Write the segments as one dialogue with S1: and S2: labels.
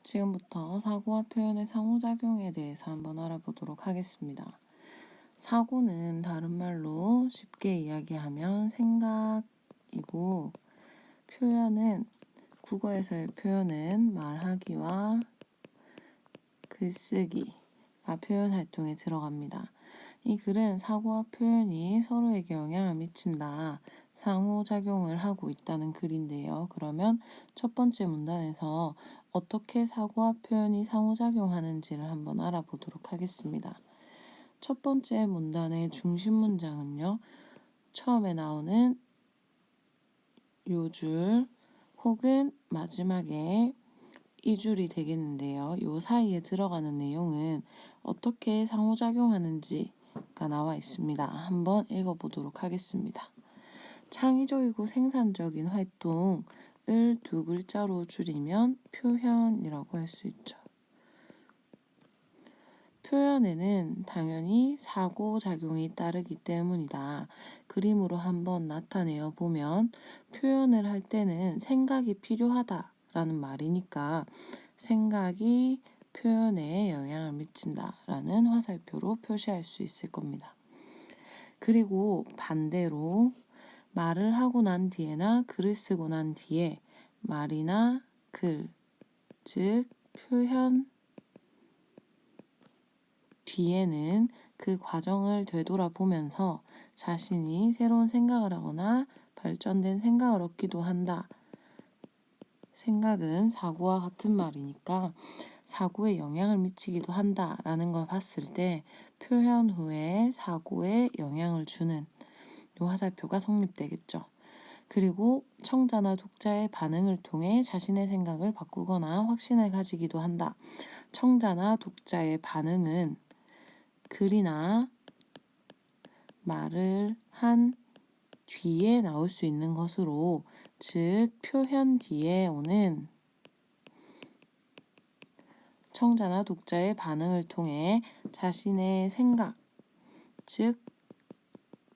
S1: 지금부터 사고와 표현의 상호작용에 대해서 한번 알아보도록 하겠습니다. 사고는 다른 말로 쉽게 이야기하면 생각이고, 표현은 국어에서의 표현은 말하기와 글쓰기가 표현 활동에 들어갑니다. 이 글은 사고와 표현이 서로에게 영향을 미친다, 상호작용을 하고 있다는 글인데요. 그러면 첫 번째 문단에서 어떻게 사고와 표현이 상호작용하는지를 한번 알아보도록 하겠습니다. 첫 번째 문단의 중심 문장은요, 처음에 나오는 요 줄 혹은 마지막에 이 줄이 되겠는데요. 요 사이에 들어가는 내용은 어떻게 상호작용하는지가 나와 있습니다. 한번 읽어보도록 하겠습니다. 창의적이고 생산적인 활동을 두 글자로 줄이면 표현이라고 할 수 있죠. 표현에는 당연히 사고작용이 따르기 때문이다. 그림으로 한번 나타내어 보면 표현을 할 때는 생각이 필요하다라는 말이니까 생각이 표현에 영향을 미친다라는 화살표로 표시할 수 있을 겁니다. 그리고 반대로 말을 하고 난 뒤에나 글을 쓰고 난 뒤에 말이나 글, 즉 표현 뒤에는 그 과정을 되돌아보면서 자신이 새로운 생각을 하거나 발전된 생각을 얻기도 한다. 생각은 사고와 같은 말이니까 사고에 영향을 미치기도 한다라는 걸 봤을 때 표현 후에 사고에 영향을 주는 요 화살표가 성립되겠죠. 그리고 청자나 독자의 반응을 통해 자신의 생각을 바꾸거나 확신을 가지기도 한다. 청자나 독자의 반응은 글이나 말을 한 뒤에 나올 수 있는 것으로, 즉 표현 뒤에 오는 청자나 독자의 반응을 통해 자신의 생각, 즉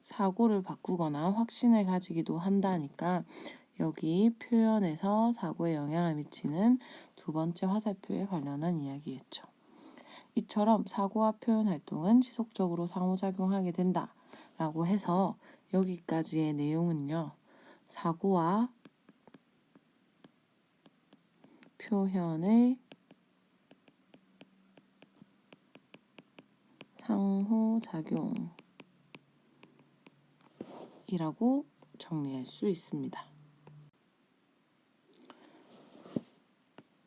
S1: 사고를 바꾸거나 확신을 가지기도 한다니까 여기 표현에서 사고에 영향을 미치는 두 번째 화살표에 관련한 이야기겠죠. 이처럼 사고와 표현 활동은 지속적으로 상호작용하게 된다 라고 해서 여기까지의 내용은요, 사고와 표현의 상호작용이라고 정리할 수 있습니다.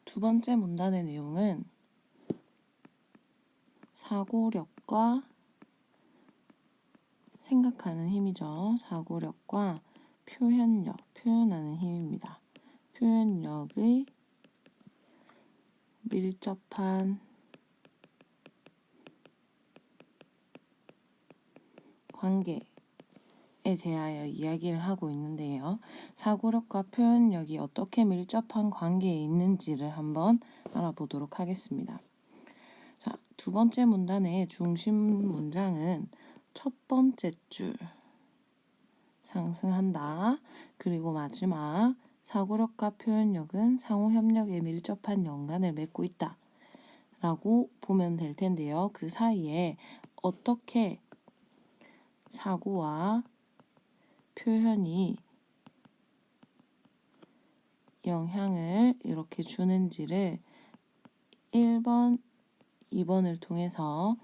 S1: 두 번째 문단의 내용은 사고력과 생각하는 힘이죠. 사고력과 표현력, 표현하는 힘입니다. 표현력의 밀접한 관계에 대하여 이야기를 하고 있는데요. 사고력과 표현력이 어떻게 밀접한 관계에 있는지를 한번 알아보도록 하겠습니다. 자, 두 번째 문단의 중심 문장은 첫 번째 줄 상승한다. 그리고 마지막 사고력과 표현력은 상호협력에 밀접한 연관을 맺고 있다 라고 보면 될 텐데요. 그 사이에 어떻게 사고와 표현이 영향을 이렇게 주는지를 1번, 2번을 통해서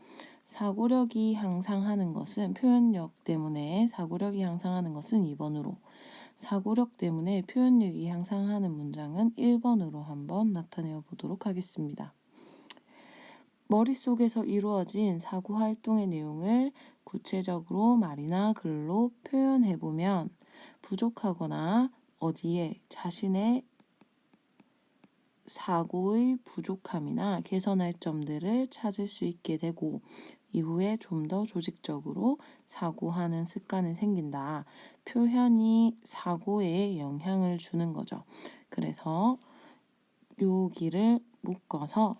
S1: 사고력이 향상하는 것은 표현력 때문에 사고력이 향상하는 것은 2번으로, 사고력 때문에 표현력이 향상하는 문장은 1번으로 한번 나타내어 보도록 하겠습니다. 머릿속에서 이루어진 사고 활동의 내용을 구체적으로 말이나 글로 표현해보면 부족하거나 어디에 자신의 사고의 부족함이나 개선할 점들을 찾을 수 있게 되고 이후에 좀 더 조직적으로 사고하는 습관이 생긴다. 표현이 사고에 영향을 주는 거죠. 그래서 여기를 묶어서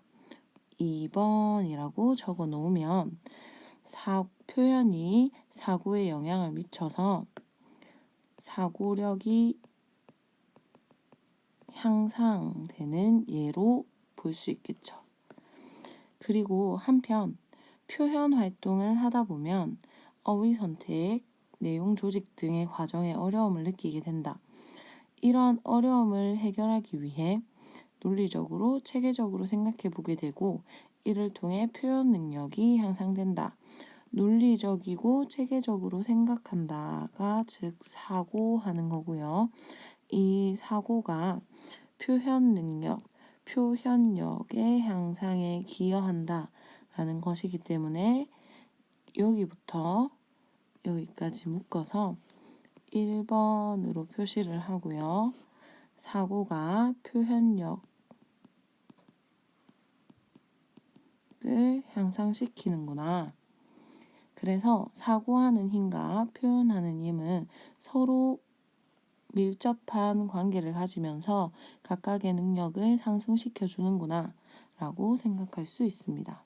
S1: 2번이라고 적어 놓으면 표현이 사고에 영향을 미쳐서 사고력이 향상되는 예로 볼 수 있겠죠. 그리고 한편 표현 활동을 하다 보면 어휘 선택, 내용 조직 등의 과정에 어려움을 느끼게 된다. 이러한 어려움을 해결하기 위해 논리적으로 체계적으로 생각해 보게 되고 이를 통해 표현 능력이 향상된다. 논리적이고 체계적으로 생각한다가 즉 사고하는 거고요. 이 사고가 표현 능력, 표현력의 향상에 기여한다라는 것이기 때문에 여기부터 여기까지 묶어서 1번으로 표시를 하고요. 사고가 표현력을 향상시키는구나. 그래서 사고하는 힘과 표현하는 힘은 서로 밀접한 관계를 가지면서 각각의 능력을 상승시켜 주는구나 라고 생각할 수 있습니다.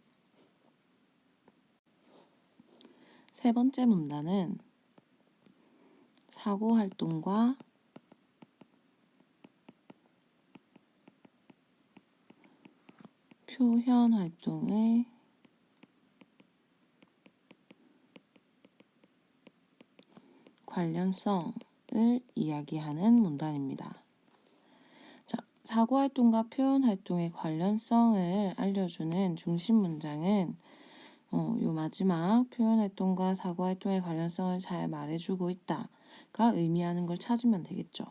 S1: 세 번째 문단은 사고 활동과 표현 활동의 관련성을 이야기하는 문단입니다. 자, 사고 활동과 표현 활동의 관련성을 알려주는 중심 문장은 요 마지막 표현 활동과 사고 활동의 관련성을 잘 말해주고 있다가 의미하는 걸 찾으면 되겠죠.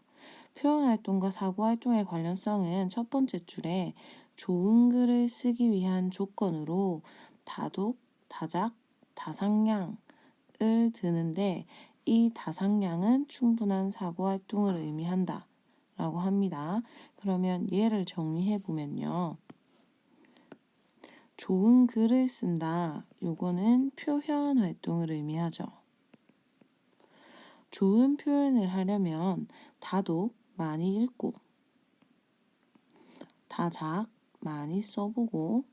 S1: 표현 활동과 사고 활동의 관련성은 첫 번째 줄에 좋은 글을 쓰기 위한 조건으로 다독, 다작, 다상량을 드는데 이 다상량은 충분한 사고 활동을 의미한다 라고 합니다. 그러면 예를 정리해 보면요. 좋은 글을 쓴다. 요거는 표현 활동을 의미하죠. 좋은 표현을 하려면 다독 많이 읽고 다작 많이 써보고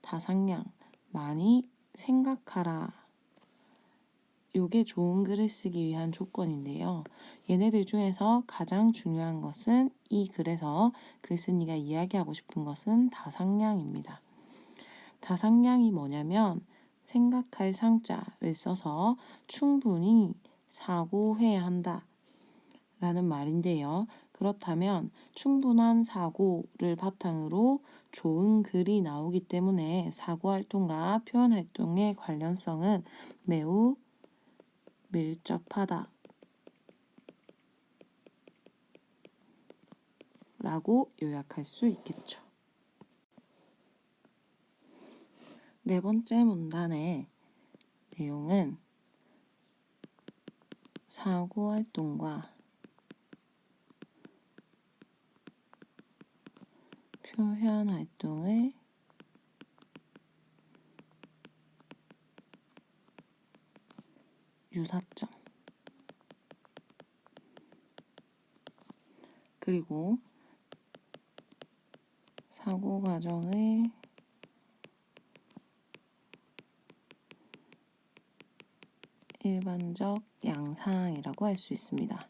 S1: 다상량 많이 생각하라. 요게 좋은 글을 쓰기 위한 조건인데요. 얘네들 중에서 가장 중요한 것은 이 글에서 글쓴이가 이야기하고 싶은 것은 다상량입니다. 다상량이 뭐냐면 생각할 상자를 써서 충분히 사고해야 한다 라는 말인데요. 그렇다면 충분한 사고를 바탕으로 좋은 글이 나오기 때문에 사고활동과 표현활동의 관련성은 매우 밀접하다 라고 요약할 수 있겠죠. 네 번째 문단의 내용은 사고활동과 표현활동의 유사점 그리고 사고 과정의 일반적 양상이라고 할 수 있습니다.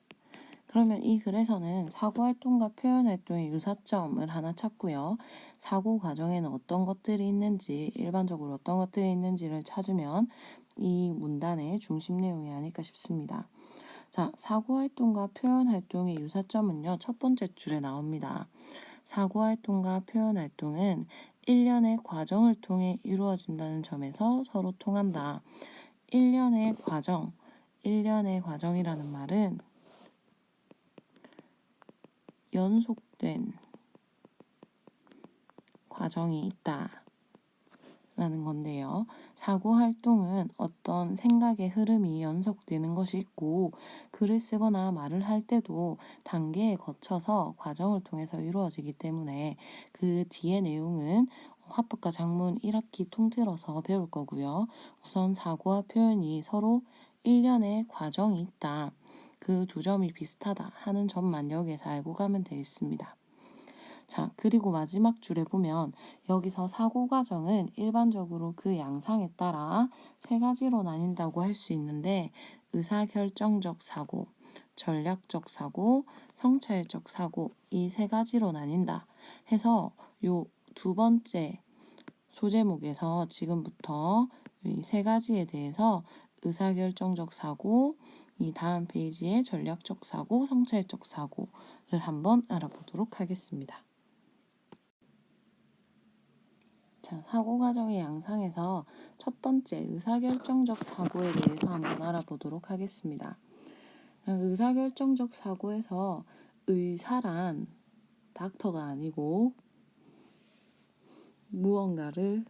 S1: 그러면 이 글에서는 사고 활동과 표현 활동의 유사점을 하나 찾고요. 사고 과정에는 어떤 것들이 있는지, 일반적으로 어떤 것들이 있는지를 찾으면 이 문단의 중심 내용이 아닐까 싶습니다. 자, 사고 활동과 표현 활동의 유사점은요. 첫 번째 줄에 나옵니다. 사고 활동과 표현 활동은 일련의 과정을 통해 이루어진다는 점에서 서로 통한다. 일련의 과정이라는 말은 연속된 과정이 있다라는 건데요. 사고 활동은 어떤 생각의 흐름이 연속되는 것이 있고 글을 쓰거나 말을 할 때도 단계에 거쳐서 과정을 통해서 이루어지기 때문에 그 뒤의 내용은 화법과 작문 1학기 통틀어서 배울 거고요. 우선 사고와 표현이 서로 일련의 과정이 있다. 그 두 점이 비슷하다 하는 점만 여기에서 알고 가면 되겠습니다. 자, 그리고 마지막 줄에 보면 여기서 사고 과정은 일반적으로 그 양상에 따라 세 가지로 나뉜다고 할 수 있는데 의사결정적 사고, 전략적 사고, 성찰적 사고 이 세 가지로 나뉜다 해서 요 두 번째 소제목에서 지금부터 이 세 가지에 대해서 의사결정적 사고, 이 다음 페이지의 전략적 사고, 성찰적 사고를 한번 알아보도록 하겠습니다. 자, 사고 과정의 양상에서 첫 번째 의사결정적 사고에 대해서 한번 알아보도록 하겠습니다. 의사결정적 사고에서 의사란 닥터가 아니고 무언가를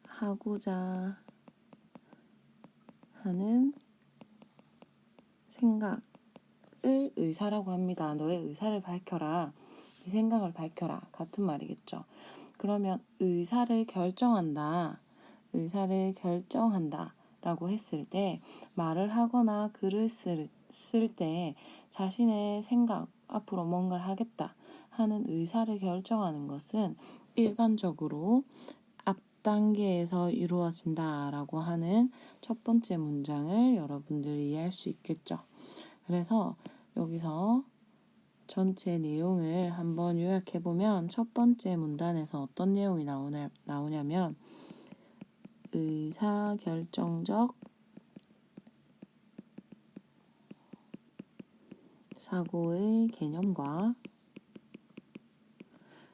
S1: 하고자 하는 생각을 의사라고 합니다. 너의 의사를 밝혀라. 네 생각을 밝혀라. 같은 말이겠죠. 그러면 의사를 결정한다 라고 했을 때 말을 하거나 글을 쓸 때 자신의 생각, 앞으로 뭔가를 하겠다 하는 의사를 결정하는 것은 일반적으로 앞 단계에서 이루어진다라고 하는 첫 번째 문장을 여러분들이 이해할 수 있겠죠. 그래서 여기서 전체 내용을 한번 요약해보면 첫 번째 문단에서 어떤 내용이 나오냐면 의사결정적 사고의 개념과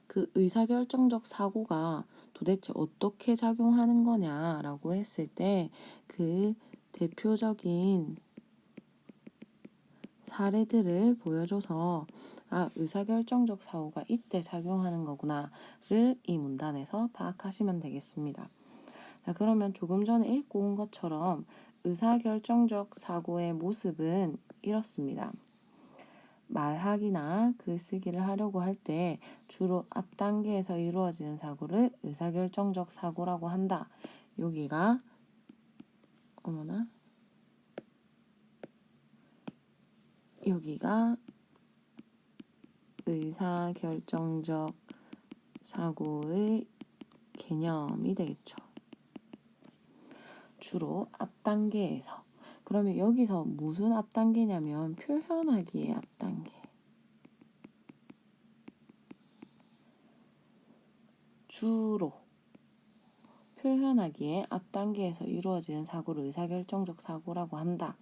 S1: 그 의사결정적 사고가 도대체 어떻게 작용하는 거냐라고 했을 때 그 대표적인 사례들을 보여줘서 의사결정적 사고가 이때 작용하는 거구나를 이 문단에서 파악하시면 되겠습니다. 자, 그러면 조금 전에 읽고 온 것처럼 의사결정적 사고의 모습은 이렇습니다. 말하기나 글쓰기를 하려고 할 때 주로 앞 단계에서 이루어지는 사고를 의사결정적 사고라고 한다. 여기가 의사결정적 사고의 개념이 되겠죠. 주로 앞 단계에서. 그러면 여기서 무슨 앞 단계냐면 표현하기의 앞 단계. 주로 표현하기에 앞 단계에서 이루어지는 사고를 의사결정적 사고라고 한다.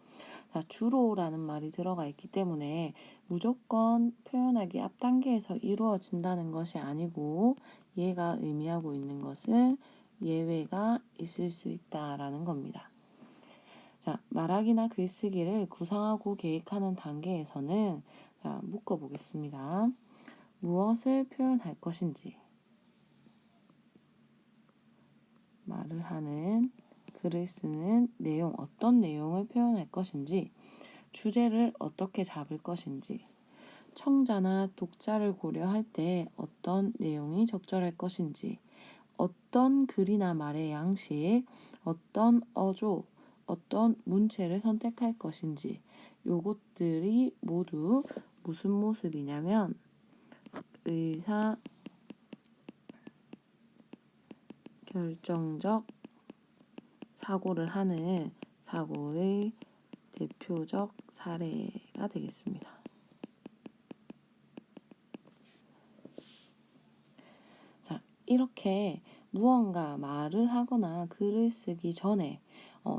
S1: 자, 주로라는 말이 들어가 있기 때문에 무조건 표현하기 앞 단계에서 이루어진다는 것이 아니고 얘가 의미하고 있는 것은 예외가 있을 수 있다라는 겁니다. 자, 말하기나 글쓰기를 구상하고 계획하는 단계에서는 묶어보겠습니다. 무엇을 표현할 것인지, 말을 하는, 글을 쓰는 내용, 어떤 내용을 표현할 것인지, 주제를 어떻게 잡을 것인지, 청자나 독자를 고려할 때 어떤 내용이 적절할 것인지, 어떤 글이나 말의 양식, 어떤 어조, 어떤 문체를 선택할 것인지, 요것들이 모두 무슨 모습이냐면 의사결정적 사고를 하는 사고의 대표적 사례가 되겠습니다. 자, 이렇게 무언가 말을 하거나 글을 쓰기 전에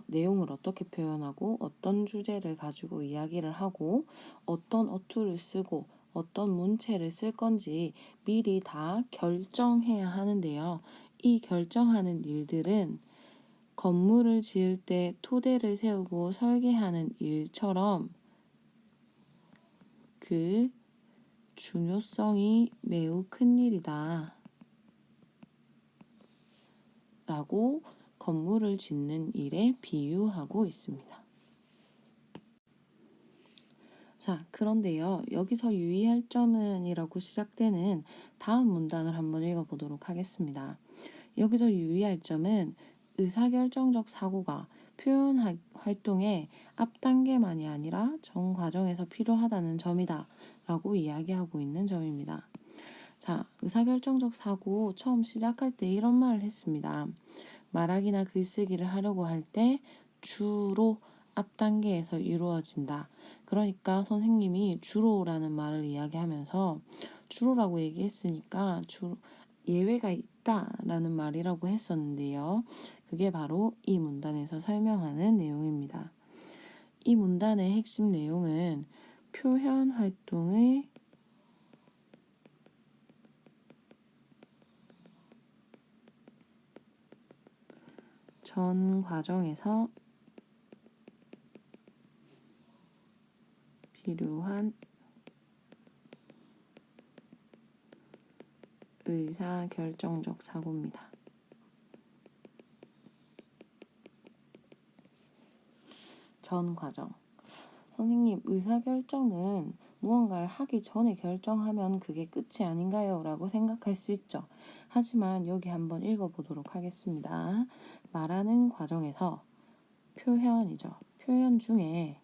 S1: 내용을 어떻게 표현하고 어떤 주제를 가지고 이야기를 하고 어떤 어투를 쓰고 어떤 문체를 쓸 건지 미리 다 결정해야 하는데요. 이 결정하는 일들은 건물을 지을 때 토대를 세우고 설계하는 일처럼 그 중요성이 매우 큰 일이다 라고 건물을 짓는 일에 비유하고 있습니다. 자, 그런데요. 여기서 유의할 점은 이라고 시작되는 다음 문단을 한번 읽어보도록 하겠습니다. 여기서 유의할 점은 의사결정적 사고가 표현 활동의 앞 단계만이 아니라 전 과정에서 필요하다는 점이다 라고 이야기하고 있는 점입니다. 자, 의사결정적 사고 처음 시작할 때 이런 말을 했습니다. 말하기나 글쓰기를 하려고 할 때 주로 앞 단계에서 이루어진다. 그러니까 선생님이 주로라는 말을 이야기하면서 주로라고 얘기했으니까 예외가 있다라는 말이라고 했었는데요. 그게 바로 이 문단에서 설명하는 내용입니다. 이 문단의 핵심 내용은 표현 활동의 전 과정에서 필요한 의사결정적 사고입니다. 전 과정. 선생님, 의사결정은 무언가를 하기 전에 결정하면 그게 끝이 아닌가요? 라고 생각할 수 있죠. 하지만 여기 한번 읽어보도록 하겠습니다. 말하는 과정에서 표현이죠. 표현 중에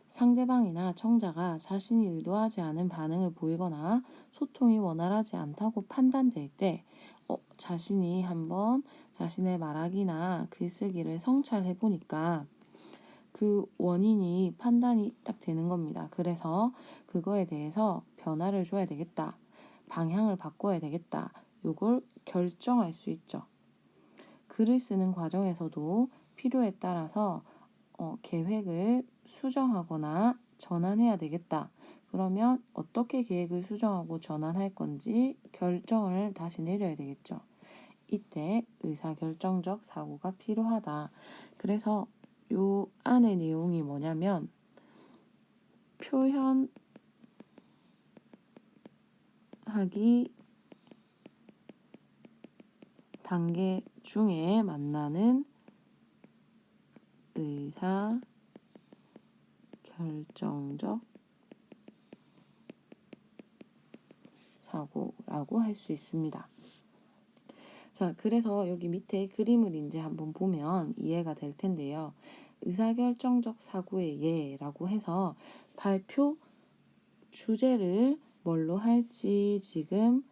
S1: 상대방이나 청자가 자신이 의도하지 않은 반응을 보이거나 소통이 원활하지 않다고 판단될 때 자신이 한번 자신의 말하기나 글쓰기를 성찰해 보니까 그 원인이 판단이 딱 되는 겁니다. 그래서 그거에 대해서 변화를 줘야 되겠다. 방향을 바꿔야 되겠다. 요걸 결정할 수 있죠. 글을 쓰는 과정에서도 필요에 따라서 계획을 수정하거나 전환해야 되겠다. 그러면 어떻게 계획을 수정하고 전환할 건지 결정을 다시 내려야 되겠죠. 이때 의사결정적 사고가 필요하다. 그래서 요 안의 내용이 뭐냐면 표현하기 단계 중에 만나는 의사결정적 사고라고 할 수 있습니다. 자, 그래서 여기 밑에 그림을 이제 한번 보면 이해가 될 텐데요. 의사결정적 사고의 예라고 해서 발표 주제를 뭘로 할지 지금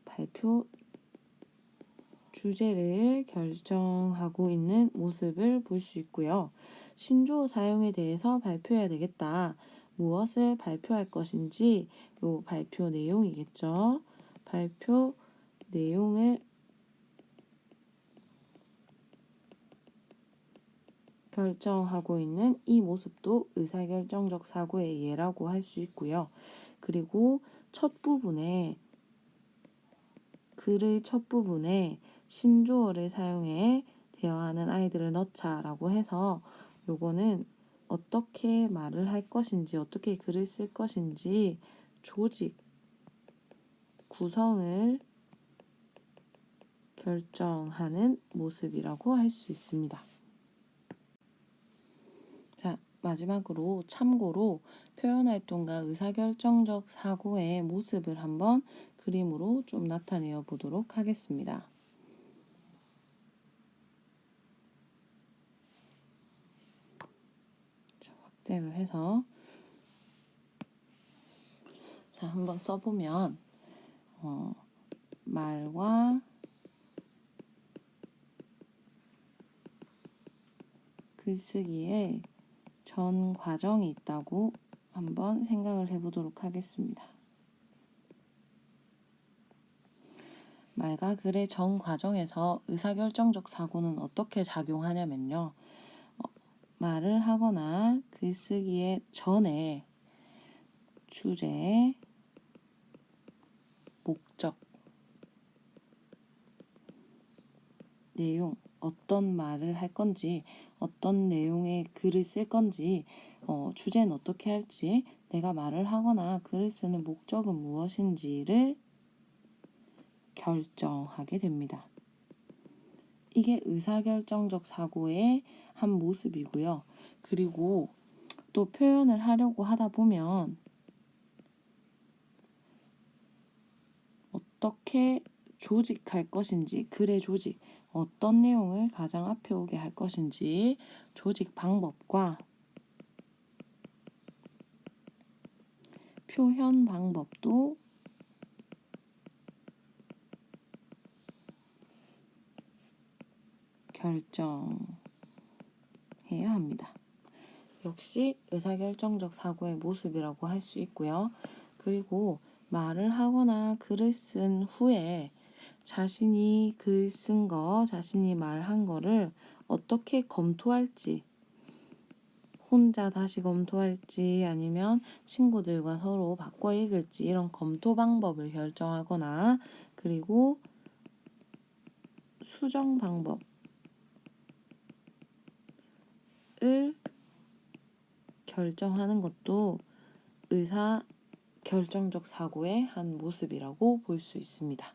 S1: 발표 주제를 결정하고 있는 모습을 볼 수 있고요. 신조어 사용에 대해서 발표해야 되겠다. 무엇을 발표할 것인지 요 발표 내용이겠죠. 발표 내용을 결정하고 있는 이 모습도 의사결정적 사고의 예라고 할 수 있고요. 그리고 첫 부분에 글의 첫 부분에 신조어를 사용해 대화하는 아이들을 넣자라고 해서 요거는 어떻게 말을 할 것인지 어떻게 글을 쓸 것인지 조직 구성을 결정하는 모습이라고 할 수 있습니다. 자, 마지막으로 참고로 표현활동과 의사결정적 사고의 모습을 한번 그림으로 좀 나타내어 보도록 하겠습니다. 자, 확대를 해서 자, 한번 써보면 말과 글쓰기에 전 과정이 있다고 한번 생각을 해보도록 하겠습니다. 말과 글의 전 과정에서 의사결정적 사고는 어떻게 작용하냐면요. 말을 하거나 글쓰기의 전에 주제, 목적, 내용, 어떤 말을 할 건지, 어떤 내용의 글을 쓸 건지, 주제는 어떻게 할지, 내가 말을 하거나 글을 쓰는 목적은 무엇인지를 결정하게 됩니다. 이게 의사결정적 사고의 한 모습이고요. 그리고 또 표현을 하려고 하다 보면 어떻게 조직할 것인지, 글의 조직, 어떤 내용을 가장 앞에 오게 할 것인지 조직 방법과 표현 방법도 결정해야 합니다. 역시 의사결정적 사고의 모습이라고 할 수 있고요. 그리고 말을 하거나 글을 쓴 후에 자신이 글 쓴 거, 자신이 말한 거를 어떻게 검토할지, 혼자 다시 검토할지 아니면 친구들과 서로 바꿔 읽을지 이런 검토 방법을 결정하거나 그리고 수정 방법을 결정하는 것도 의사 결정적 사고의 한 모습이라고 볼 수 있습니다.